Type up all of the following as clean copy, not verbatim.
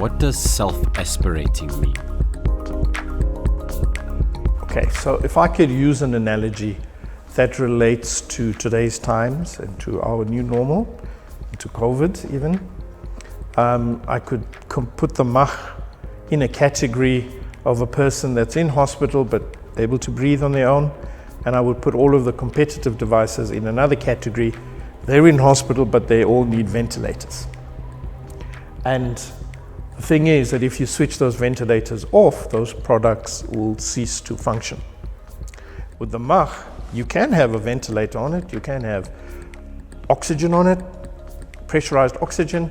What does self-aspirating mean? Okay, so if I could use an analogy that relates to today's times and to our new normal, to COVID even, I could put the MACH in a category of a person that's in hospital but able to breathe on their own, and I would put all of the competitive devices in another category. They're in hospital but they all need ventilators. And the thing is that if you switch those ventilators off, those products will cease to function. With the MACH, you can have a ventilator on it, you can have oxygen on it, pressurized oxygen,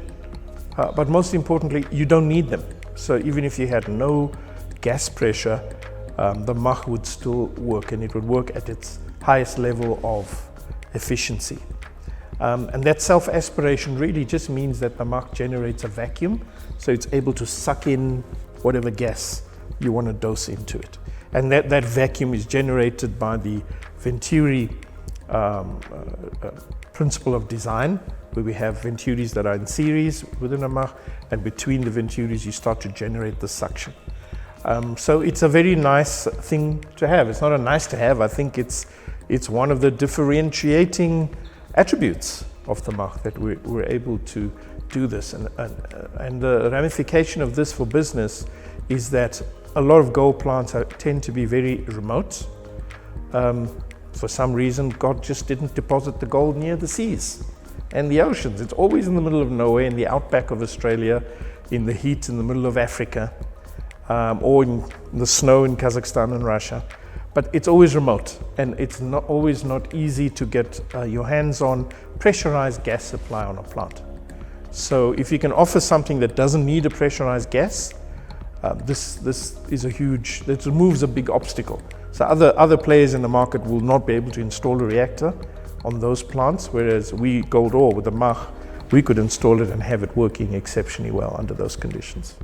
but most importantly, you don't need them. So even if you had no gas pressure, the MACH would still work, and it would work at its highest level of efficiency. And that self-aspiration really just means that the MACH generates a vacuum, so it's able to suck in whatever gas you want to dose into it. And that vacuum is generated by the venturi principle of design, where we have venturis that are in series within a MACH, and between the venturis you start to generate the suction. So it's a very nice thing to have. It's not a nice to have, I think it's one of the differentiating attributes of the MACH, that we're able to do this. And the ramification of this for business is that a lot of gold plants tend to be very remote. For some reason, God just didn't deposit the gold near the seas and the oceans. It's always in the middle of nowhere, in the outback of Australia, in the heat in the middle of Africa, or in the snow in Kazakhstan and Russia. But it's always remote, and it's always not easy to get your hands on pressurized gas supply on a plant. So if you can offer something that doesn't need a pressurized gas, this is a huge, that removes a big obstacle. So other players in the market will not be able to install a reactor on those plants, whereas we, GoldOre, with the MACH, we could install it and have it working exceptionally well under those conditions.